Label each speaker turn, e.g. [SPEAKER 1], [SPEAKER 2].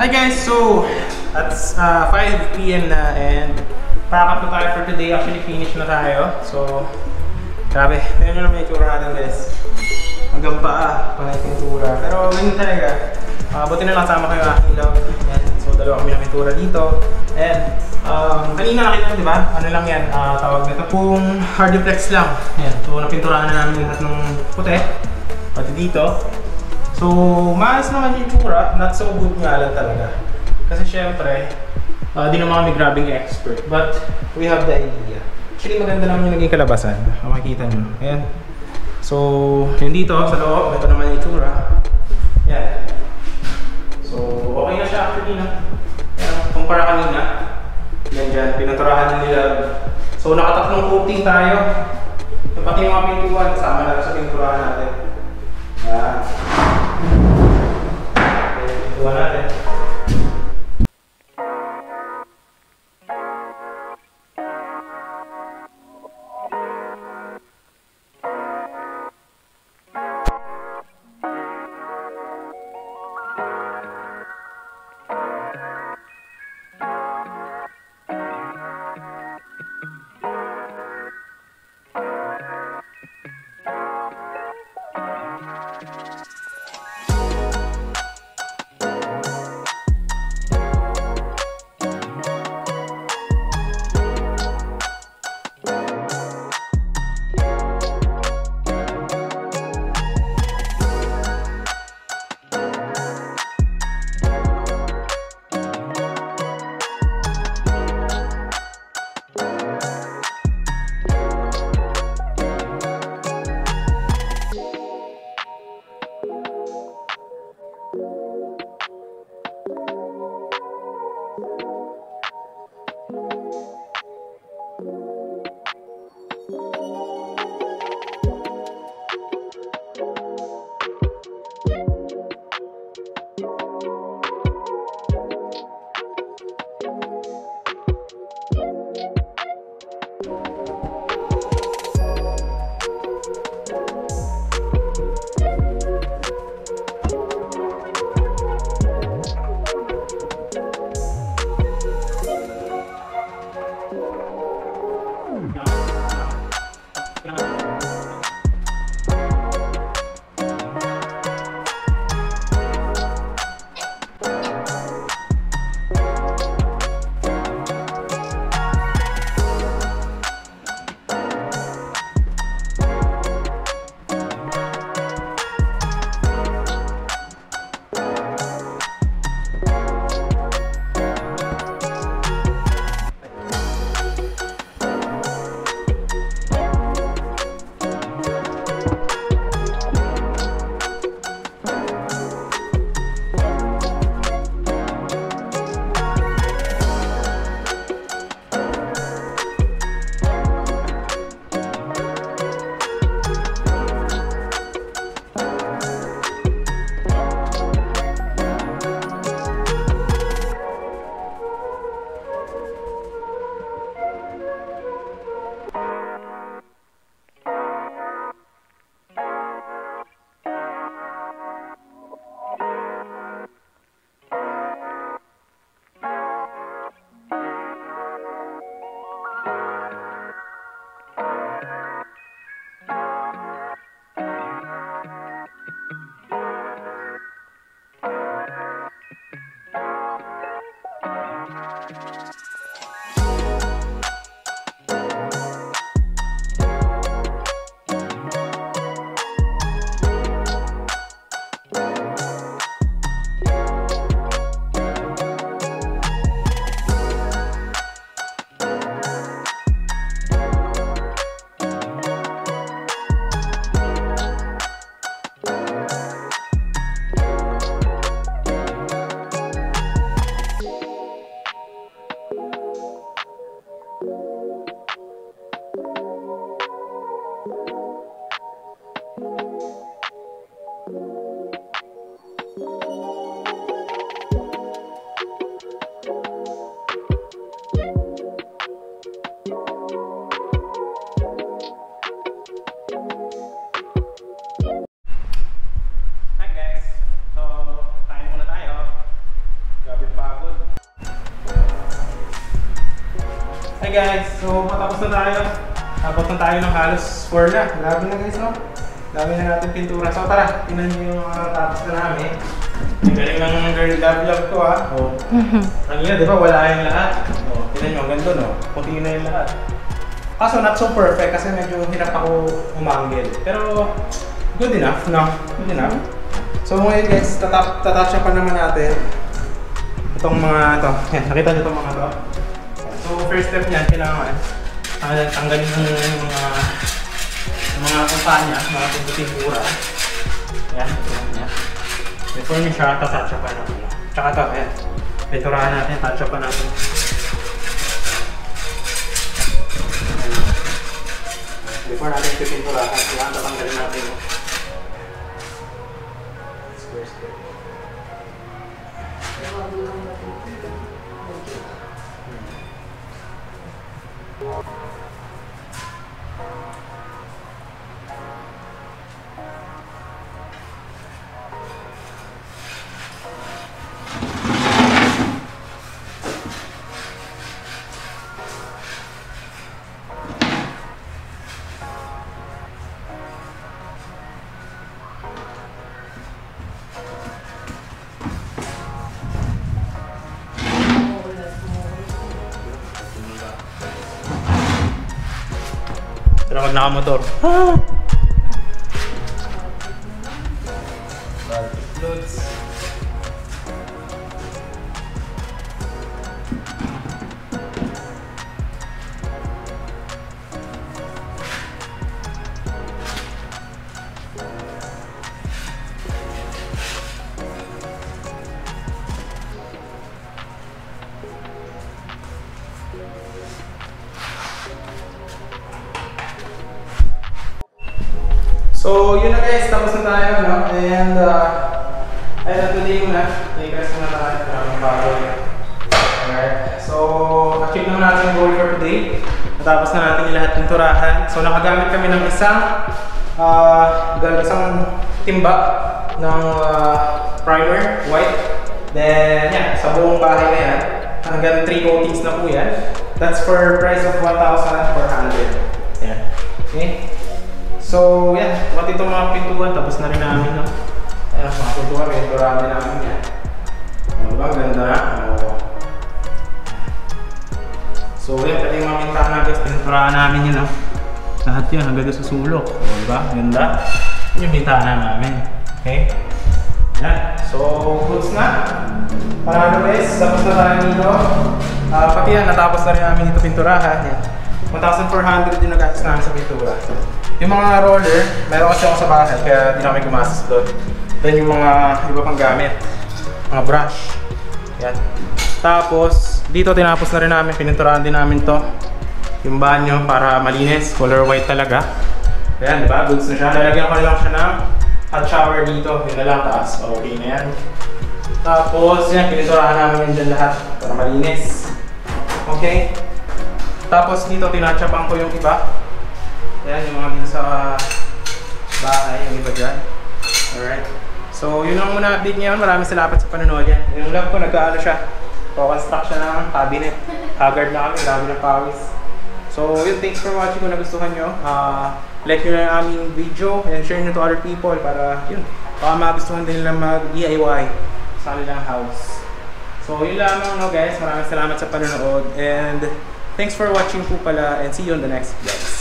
[SPEAKER 1] Hi guys! So, it's 5 PM na and pack up na tayo for today. Actually, finish na tayo. So, grabe. Tignan nyo naman yung itsura natin guys. Hanggang paa, pangay pintura. Pero ganyan talaga. Buti na nakasama kayo aking love. And, so, dalawa kami ng pintura dito. And, kanina nakita nyo, di ba? Ano lang yan? Tawag nito pong hardiplex lang. Yan. So, napinturahan na namin lahat ng puti. Pati dito. So, maayos naman yung itsura, not so good nga lang talaga. Kasi syempre, di naman kami grabing expert, but we have the idea. Actually, maganda naman yung naging kalabasan. Makikita nyo. Ayan. So, yun dito sa loob, ito naman yung itsura. Ayan. So, okay na siya actually na. Ayan, kumpara kanina. Yan dyan, pinaturahan nila. So, nakatatlong coating tayo. Pati yung mga pintuan, kasama na sa pinturahan natin. Ayan. Buwan natin. nakakapagod. Hi guys, so matapos na tayo. Tapos na tayo ng halos 4 na. Grabe na guys, no? Dami na natin pintura. So tara, tingnan nyo yung tapos na namin. Ang galing ng girl love ko ha. Oh. Kanina di ba wala yung lahat? Oh, tingnan nyo, ganito no? Puti na yung lahat. Kaso not so perfect kasi medyo hirap ako umanggil. Pero good enough, no? Good enough. So ngayon guys, tatouch pa naman natin itong mga ito. Yan, nakita nyo itong mga ito. So first step niyan, kailangan tanggalin yung mga kumpanya, mga pintura. Yan, yan. Before nyo siya, tatouch pa naman. Tsaka ito, ayan. Pinturahan natin, touch pa natin. Before natin pipinturahan, kailangan tatanggalin natin. First step. Pero wag nakamotor. Loads. So yun na guys, tapos na tayo, no? And ayun na today muna. I-press muna tayo ng bagoy. Alright. So achieve naman natin yung goal for today. Natapos na natin yung lahat pinturahan. So nakagamit kami ng isang timba ng primer, white. Then yan, sa buong bahay na yan. Hanggang 3 coatings na po yan. That's for price of 1,400. Yan. Okay? So, yan. Pati itong mga pintuan, tapos na rin namin, no? Ayan, mga pintuan, pinturahan din namin yan. Diba? Ganda na. Oh. So, yan. Pati yung mga pintahan natin, pinturahan namin yun, no? Lahat yun, hanggang sa sulok. O, diba? Ganda. Yun yung pintahan namin. Okay? Yan. So, goods na. Parang guys, tapos na tayo dito. Pati yan, natapos na rin namin dito pinturahan. Yan. 1,400 din nagastos namin sa pintura. Yung mga roller, meron kasi ako sa bahay, kaya di na kami gumastos doon. Then yung mga iba pang gamit, mga brush. Yan. Tapos, dito tinapos na rin namin, pininturahan din namin to. Yung banyo para malinis, color white talaga. Ayan, diba? Goods na siya. Lalagyan ko lang siya ng hot shower dito. Yun na lang, taas. Okay na yan. Tapos, yan, pininturahan namin yun dyan lahat para malinis. Okay? Tapos dito, tinatchapan ko yung iba. Ayan, yung mga dito sa bahay, yung iba dyan. Alright. So, yun lang muna update ngayon. Maraming salamat sa panonood yan. Yung love ko, nag-aano siya. Construct siya ng cabinet. Haggard na kami, dami ng pawis. So, yun, thanks for watching kung nagustuhan nyo. Like nyo na yung aming video and share nyo to other people para, yun, baka magustuhan din nila mag-DIY sa kanilang house. So, yun lamang, no, guys. Maraming salamat sa panonood. And thanks for watching po pala and see you on the next vlogs.